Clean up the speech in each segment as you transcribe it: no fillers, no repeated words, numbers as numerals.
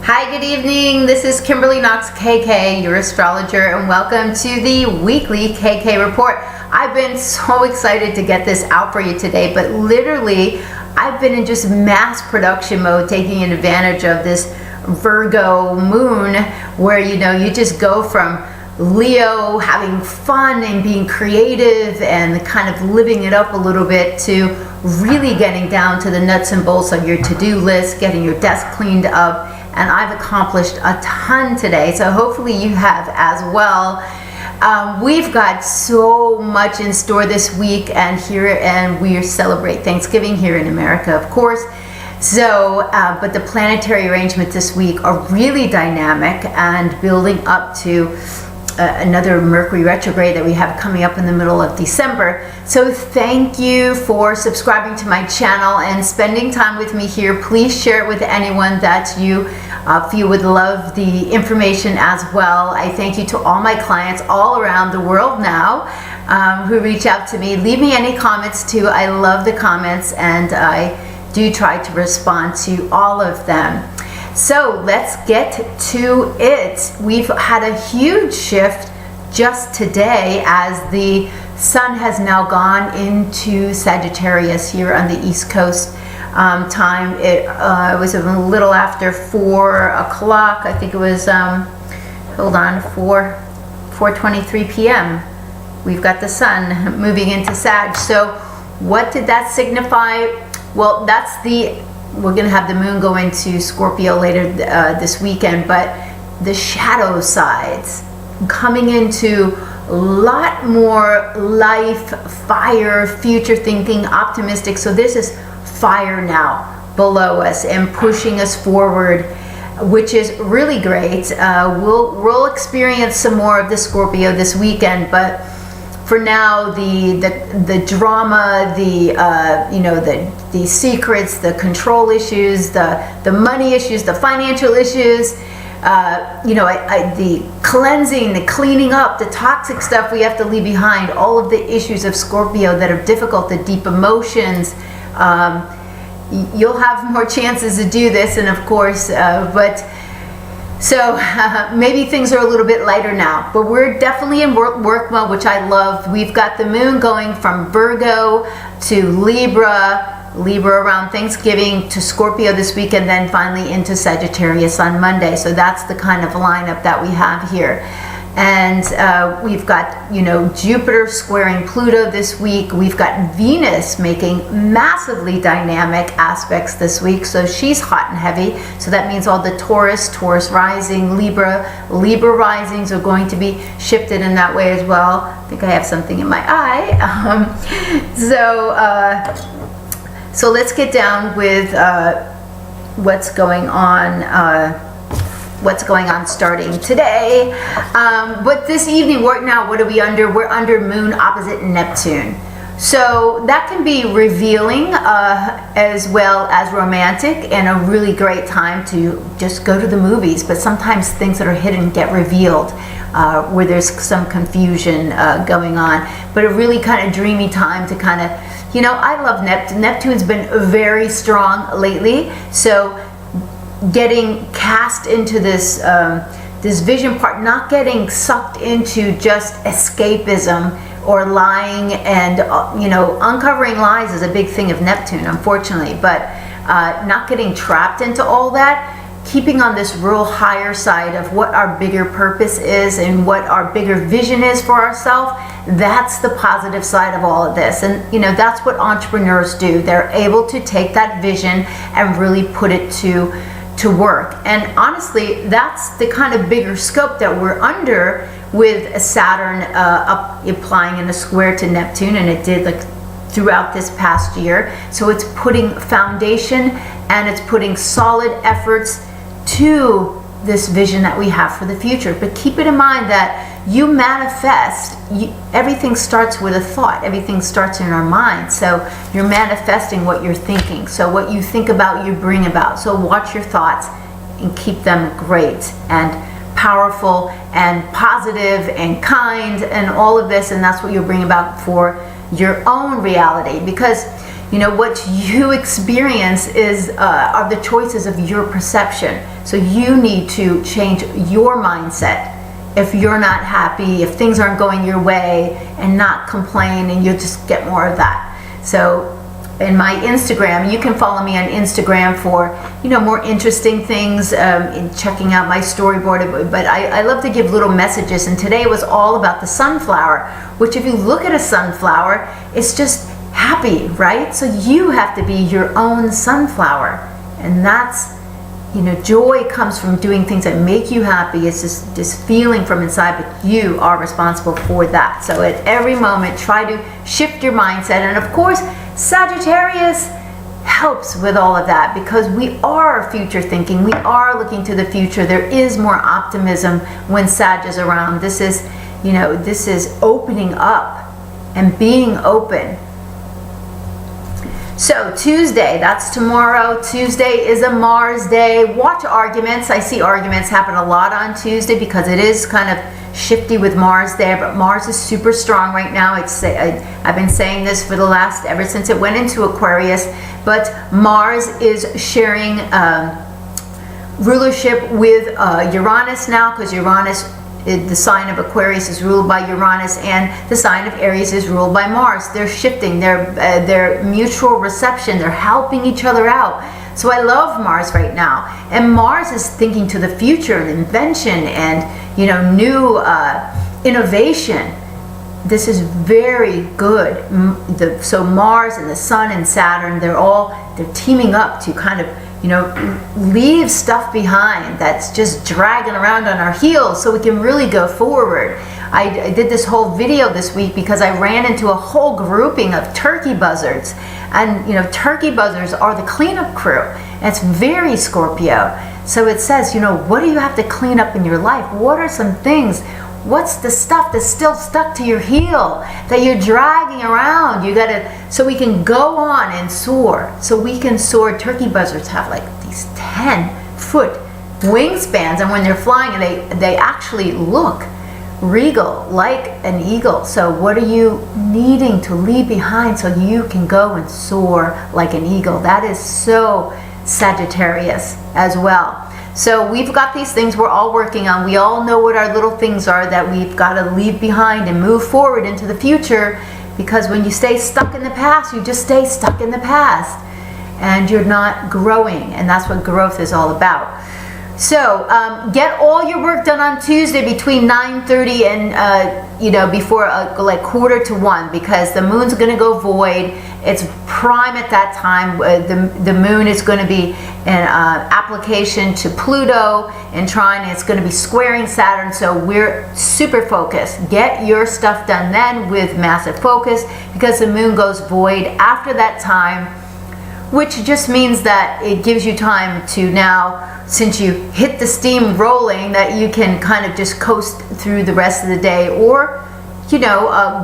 Hi, good evening. This is Kimberly Knox, KK, your astrologer, and welcome to the weekly KK Report. I've been so excited to get this out for you today, but literally, I've been in just mass production mode, taking advantage of this Virgo moon, where you just go from Leo having fun and being creative and kind of living it up a little bit to really getting down to the nuts and bolts of your to-do list, getting your desk cleaned up. And I've accomplished a ton today, so hopefully you have as well. We've got so much in store this week, and we celebrate Thanksgiving here in America, of course. So, but the planetary arrangements this week are really dynamic and building up to another Mercury retrograde that we have coming up in the middle of December. So thank you for subscribing to my channel and spending time with me here. Please share it with anyone that you feel would love the information as well. I thank you to all my clients all around the world now who reach out to me. Leave me any comments too. I love the comments, and I do try to respond to all of them. So let's get to it. We've had a huge shift just today as the sun has now gone into Sagittarius here on the East Coast time. It was a little after 4 o'clock. I think it was, 4:23 p.m. We've got the sun moving into Sag. So what did that signify? Well, we're going to have the moon go into Scorpio later this weekend, but the shadow sides coming into a lot more life, fire, future thinking, optimistic. So this is fire now below us and pushing us forward, which is really great. We'll experience some more of the Scorpio this weekend, but for now, the drama, the secrets, the control issues, the money issues, the financial issues, the cleansing, the cleaning up, the toxic stuff we have to leave behind, all of the issues of Scorpio that are difficult, the deep emotions. You'll have more chances to do this, and of course, so maybe things are a little bit lighter now, but we're definitely in work mode, which I love. We've got the moon going from Virgo to Libra around Thanksgiving, to Scorpio this week, and then finally into Sagittarius on Monday. So that's the kind of lineup that we have here. And we've got, Jupiter squaring Pluto this week. We've got Venus making massively dynamic aspects this week. So she's hot and heavy. So that means all the Taurus rising, Libra risings are going to be shifted in that way as well. I think I have something in my eye. So let's get down with what's going on. What's going on starting today. But this evening, what are we under? We're under moon opposite Neptune. So that can be revealing as well as romantic, and a really great time to just go to the movies. But sometimes things that are hidden get revealed where there's some confusion going on. But a really kind of dreamy time to kind of, I love Neptune. Neptune's been very strong lately. So getting cast into this this vision part, not getting sucked into just escapism or lying, and uncovering lies is a big thing of Neptune, unfortunately, but not getting trapped into all that, keeping on this real higher side of what our bigger purpose is and what our bigger vision is for ourselves. That's the positive side of all of this. And that's what entrepreneurs do. They're able to take that vision and really put it to work. And honestly, that's the kind of bigger scope that we're under, with Saturn applying in a square to Neptune, and it did throughout this past year. So it's putting foundation and it's putting solid efforts to this vision that we have for the future. But keep it in mind that you manifest, everything starts with a thought. Everything starts in our mind. So you're manifesting what you're thinking. So what you think about, you bring about. So watch your thoughts and keep them great and powerful and positive and kind and all of this. And that's what you'll bring about for your own reality. Because what you experience are the choices of your perception. So you need to change your mindset if you're not happy, if things aren't going your way, and not complain, and you'll just get more of that. So in my Instagram, you can follow me on Instagram for more interesting things, in checking out my storyboard. But I love to give little messages, and today was all about the sunflower, which if you look at a sunflower, it's just happy, right? So you have to be your own sunflower, and that's joy comes from doing things that make you happy. It's just this feeling from inside, but you are responsible for that. So at every moment, try to shift your mindset. And of course, Sagittarius helps with all of that, because we are future thinking. We are looking to the future. There is more optimism when Sag is around. This is, this is opening up and being open. So Tuesday, that's tomorrow. Tuesday is a Mars day. Watch arguments. I see arguments happen a lot on Tuesday because it is kind of shifty with Mars there, but Mars is super strong right now. I've been saying this for ever since it went into Aquarius, but Mars is sharing rulership with Uranus now, because Uranus, the sign of Aquarius is ruled by Uranus, and the sign of Aries is ruled by Mars. They're shifting, their mutual reception, they're helping each other out. So I love Mars right now. And Mars is thinking to the future and invention and new innovation. This is very good. So Mars and the Sun and Saturn, they're teaming up to kind of leave stuff behind that's just dragging around on our heels, so we can really go forward. I did this whole video this week because I ran into a whole grouping of turkey buzzards, and turkey buzzards are the cleanup crew. And it's very Scorpio. So it says, what do you have to clean up in your life? What are some things? What's the stuff that's still stuck to your heel that you're dragging around? So we can go on and soar. So we can soar. Turkey buzzards have like these 10-foot wingspans, and when they're flying, they actually look regal, like an eagle. So what are you needing to leave behind so you can go and soar like an eagle? That is so Sagittarius as well. So we've got these things we're all working on. We all know what our little things are that we've got to leave behind and move forward into the future, because when you stay stuck in the past, you just stay stuck in the past and you're not growing, and that's what growth is all about. So get all your work done on Tuesday between 9:30 and before like 1:45, because the moon's going to go void. It's prime at that time. The moon is going to be an application to Pluto and trine. It's going to be squaring Saturn, so we're super focused. Get your stuff done then with massive focus, because the moon goes void after that time, which just means that it gives you time to now, since you hit the steam rolling, that you can kind of just coast through the rest of the day, or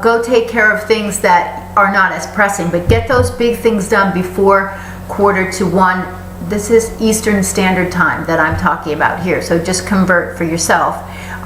go take care of things that are not as pressing, but get those big things done before 1:45. This is Eastern Standard Time that I'm talking about here, so just convert for yourself.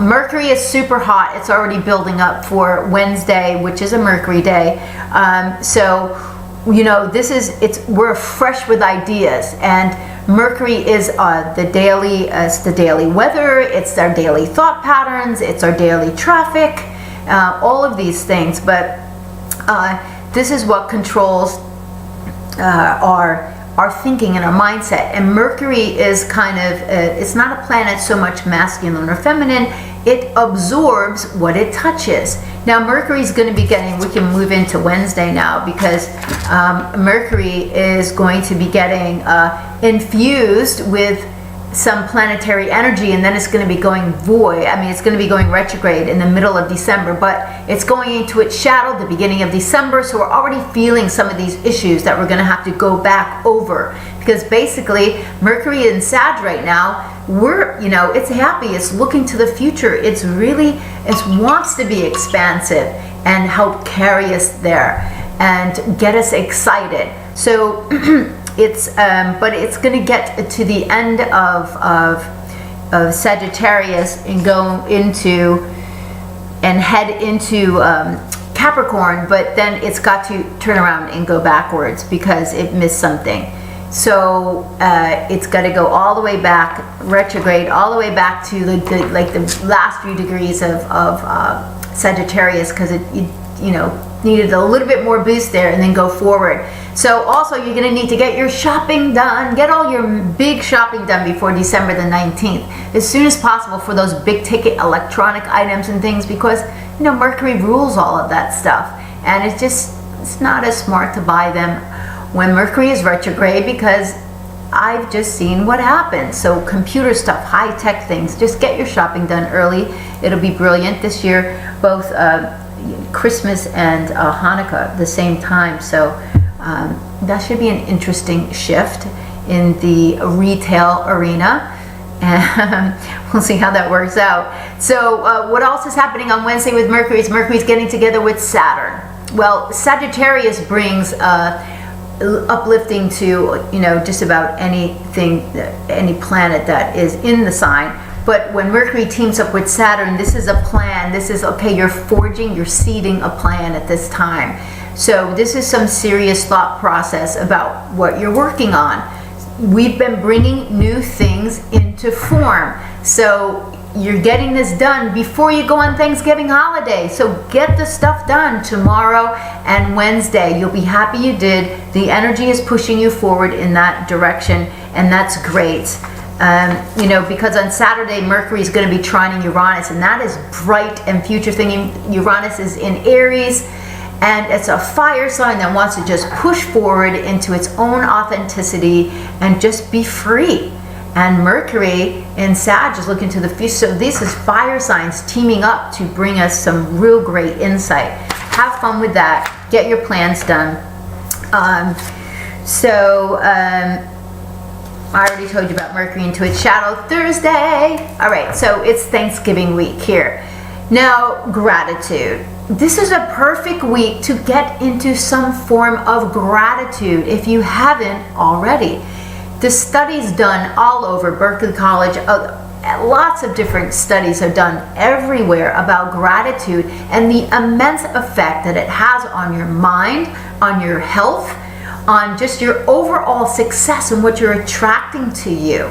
Mercury is super hot. It's already building up for Wednesday, which is a Mercury day. We're fresh with ideas, and Mercury is the daily weather. It's our daily thought patterns. It's our daily traffic. All of these things, but this is what controls our thinking and our mindset. And Mercury is kind of it's not a planet so much masculine or feminine. It absorbs what it touches. Now Mercury is going to be we can move into Wednesday now, because Mercury is going to be getting infused with some planetary energy, and then it's going to be going void. It's going to be going retrograde in the middle of December, but it's going into its shadow at the beginning of December, so we're already feeling some of these issues that we're going to have to go back over, because basically Mercury in Sag right now, it's happy, it's looking to the future, it wants to be expansive and help carry us there and get us excited. So but it's going to get to the end of Sagittarius and go into and head into Capricorn, but then it's got to turn around and go backwards because it missed something. So it's got to go all the way back, retrograde, all the way back to the last few degrees of Sagittarius, because it needed a little bit more boost there, and then go forward. So also you're going to need to get your shopping done, get all your big shopping done before December the 19th, as soon as possible, for those big ticket electronic items and things, because Mercury rules all of that stuff, and it's not as smart to buy them when Mercury is retrograde, because I've just seen what happens. So computer stuff, high-tech things, just get your shopping done early. It'll be brilliant this year, both Christmas and Hanukkah the same time. So that should be an interesting shift in the retail arena. And we'll see how that works out. So what else is happening on Wednesday with Mercury is Mercury's getting together with Saturn. Well, Sagittarius brings uplifting to just about anything, any planet that is in the sign. But when Mercury teams up with Saturn, this is a plan. This is, okay, you're seeding a plan at this time. So this is some serious thought process about what you're working on. We've been bringing new things into form. So you're getting this done before you go on Thanksgiving holiday. So get the stuff done tomorrow and Wednesday. You'll be happy you did. The energy is pushing you forward in that direction, and that's great. Because on Saturday, Mercury is going to be trining Uranus, and that is bright and future thinking. Uranus is in Aries, and it's a fire sign that wants to just push forward into its own authenticity and just be free. And Mercury in Sag is looking to the future. So this is fire signs teaming up to bring us some real great insight. Have fun with that. Get your plans done. I already told you about Mercury into its shadow Thursday. All right, so it's Thanksgiving week here. Now, gratitude. This is a perfect week to get into some form of gratitude if you haven't already. The studies done all over Berkeley College, lots of different studies are done everywhere about gratitude and the immense effect that it has on your mind, on your health, on just your overall success and what you're attracting to you.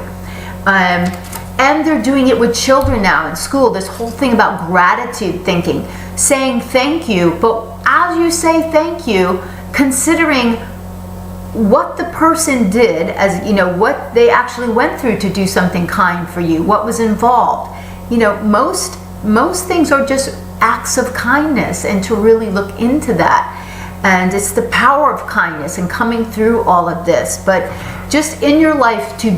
And they're doing it with children now in school, this whole thing about gratitude thinking, saying thank you, but as you say thank you, considering what the person did, as what they actually went through to do something kind for you, what was involved. Most things are just acts of kindness, and to really look into that. And it's the power of kindness and coming through all of this. But just in your life to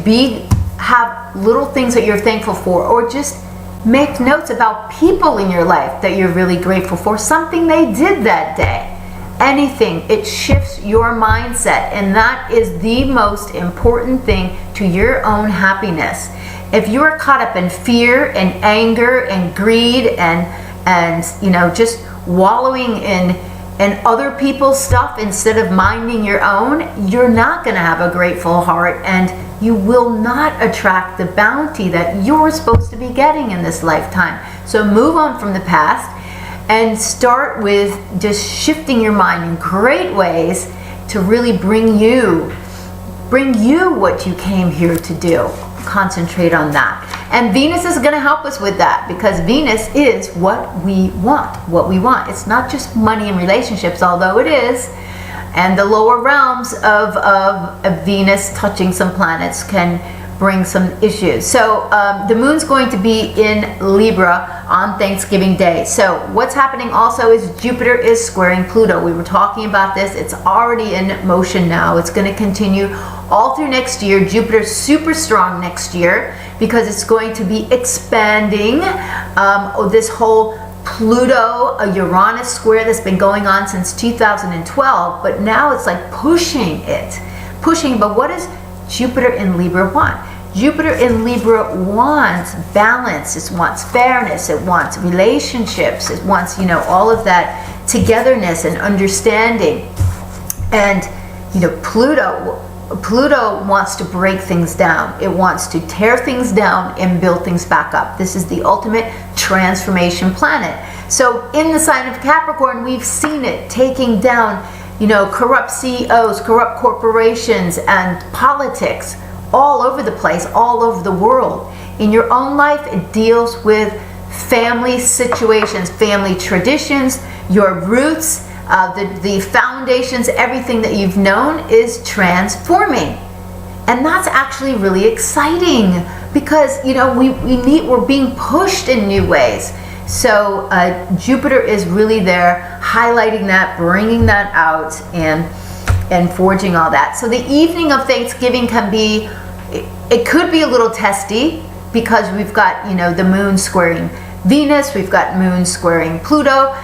have little things that you're thankful for, or just make notes about people in your life that you're really grateful for, something they did that day. Anything, it shifts your mindset, and that is the most important thing to your own happiness. If you are caught up in fear and anger and greed and just wallowing in other people's stuff instead of minding your own, you're not going to have a grateful heart, and you will not attract the bounty that you're supposed to be getting in this lifetime. So move on from the past and start with just shifting your mind in great ways to really bring you what you came here to do. Concentrate on that. And Venus is going to help us with that, because Venus is what we want. It's not just money and relationships, although it is. And the lower realms of Venus touching some planets can bring some issues. So the moon's going to be in Libra on Thanksgiving Day. So what's happening also is Jupiter is squaring Pluto. We were talking about this. It's already in motion now. It's going to continue all through next year. Jupiter's super strong next year because it's going to be expanding this whole Pluto-Uranus square that's been going on since 2012, but now it's like pushing. But what does Jupiter in Libra want? Jupiter in Libra wants balance, it wants fairness, it wants relationships, it wants, all of that togetherness and understanding. And, Pluto, Pluto wants to break things down. It wants to tear things down and build things back up. This is the ultimate transformation planet. So in the sign of Capricorn, we've seen it taking down, corrupt CEOs, corrupt corporations, and politics all over the place, all over the world. In your own life, it deals with family situations, family traditions, your roots, the foundations, everything that you've known is transforming. And that's actually really exciting because, we're being pushed in new ways. So Jupiter is really there, highlighting that, bringing that out, and forging all that. So the evening of Thanksgiving it could be a little testy because we've got, the moon squaring Venus, we've got moon squaring Pluto.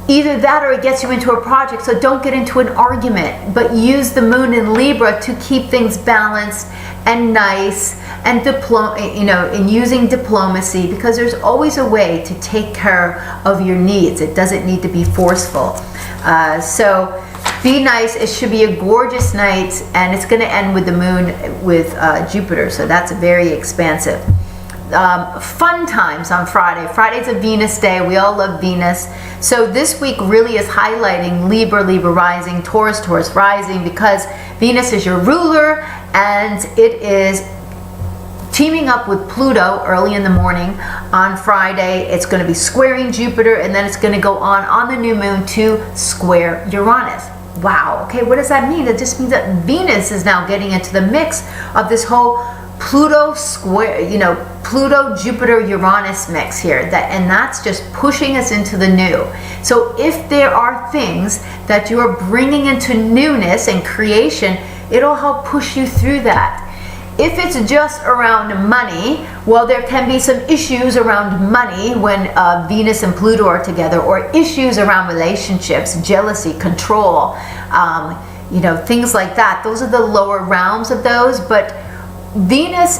Either that or it gets you into a project, so don't get into an argument, but use the moon in Libra to keep things balanced and nice and in using diplomacy, because there's always a way to take care of your needs. It doesn't need to be forceful. So be nice. It should be a gorgeous night, and it's going to end with the moon with Jupiter, so that's very expansive. Fun times on Friday. Friday's a Venus day. We all love Venus. So this week really is highlighting Libra, Libra rising, Taurus, Taurus rising, because Venus is your ruler and it is teaming up with Pluto early in the morning on Friday. It's going to be squaring Jupiter, and then it's going to go on the new moon to square Uranus. Wow. Okay, what does that mean? It just means that Venus is now getting into the mix of this whole Pluto square, Pluto, Jupiter, Uranus mix here, and that's just pushing us into the new. So if there are things that you are bringing into newness and creation, it'll help push you through that. If it's just around money, well, there can be some issues around money when Venus and Pluto are together, or issues around relationships, jealousy, control, things like that. Those are the lower realms of those, but Venus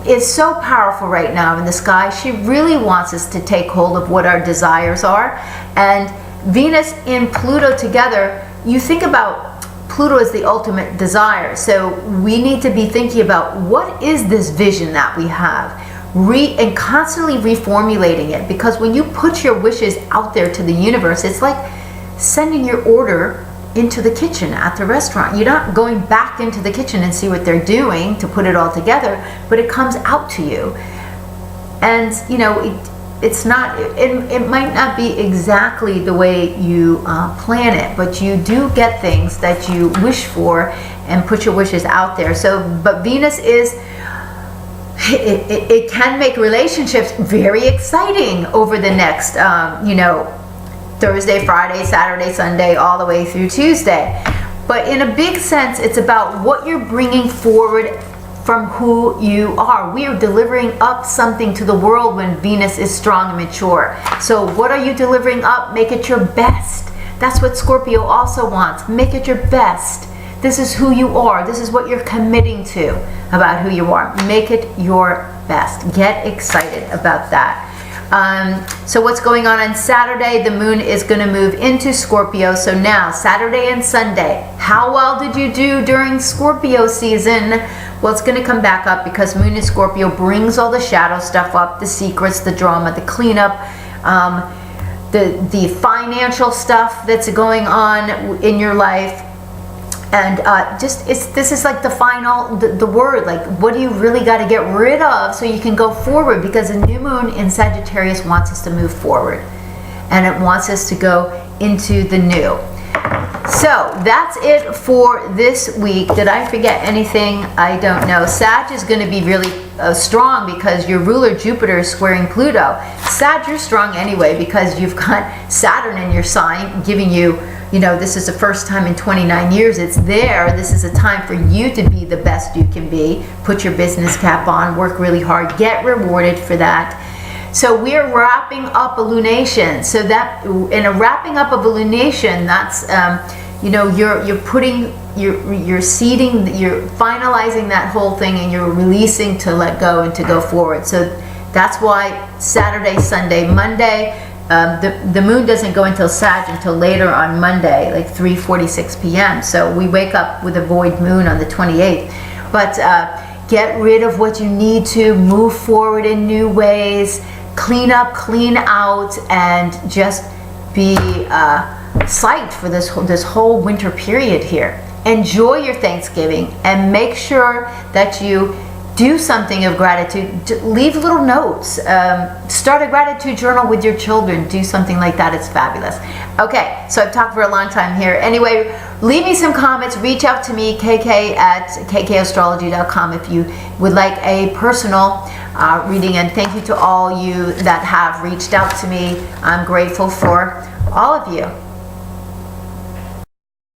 is so powerful right now in the sky. She really wants us to take hold of what our desires are. And Venus and Pluto together, you think about Pluto as the ultimate desire. So we need to be thinking about what is this vision that we have, and constantly reformulating it. Because when you put your wishes out there to the universe, it's like sending your order into the kitchen at the restaurant. You're not going back into the kitchen and see what they're doing to put it all together, but it comes out to you. And it might not be exactly the way you plan it, but you do get things that you wish for and put your wishes out there. So, but Venus it can make relationships very exciting over the next Thursday, Friday, Saturday, Sunday, all the way through Tuesday. But in a big sense, it's about what you're bringing forward from who you are. We are delivering up something to the world when Venus is strong and mature. So what are you delivering up? Make it your best. That's what Scorpio also wants. Make it your best. This is who you are. This is what you're committing to about who you are. Make it your best. Get excited about that. So what's going on Saturday? The moon is going to move into Scorpio. So now Saturday and Sunday, how well did you do during Scorpio season? Well, it's going to come back up because moon in Scorpio brings all the shadow stuff up, the secrets, the drama, the cleanup, the financial stuff that's going on in your life. And this is like the final, the word, like what do you really got to get rid of so you can go forward, because the new moon in Sagittarius wants us to move forward and it wants us to go into the new. So that's it for this week. Did I forget anything? I don't know. Sag is going to be really strong because your ruler Jupiter is squaring Pluto. Sag, you're strong anyway because you've got Saturn in your sign giving you, this is the first time in 29 years it's there. This is a time for you to be the best you can be. Put your business cap on, work really hard, get rewarded for that. So we're wrapping up a lunation. So that in a wrapping up of a lunation, that's you're putting, you're seeding, you're finalizing that whole thing, and you're releasing to let go and to go forward. So that's why Saturday, Sunday, Monday, the moon doesn't go into Sag until later on Monday, like 3:46 p.m. So we wake up with a void moon on the 28th. But get rid of what you need to, move forward in new ways, clean up, clean out, and just be psyched for this whole winter period here. Enjoy your Thanksgiving and make sure that you do something of gratitude. Leave little notes. Start a gratitude journal with your children. Do something like that. It's fabulous. Okay, so I've talked for a long time here. Anyway, leave me some comments. Reach out to me, kk@kkastrology.com, if you would like a personal reading. And thank you to all you that have reached out to me. I'm grateful for all of you.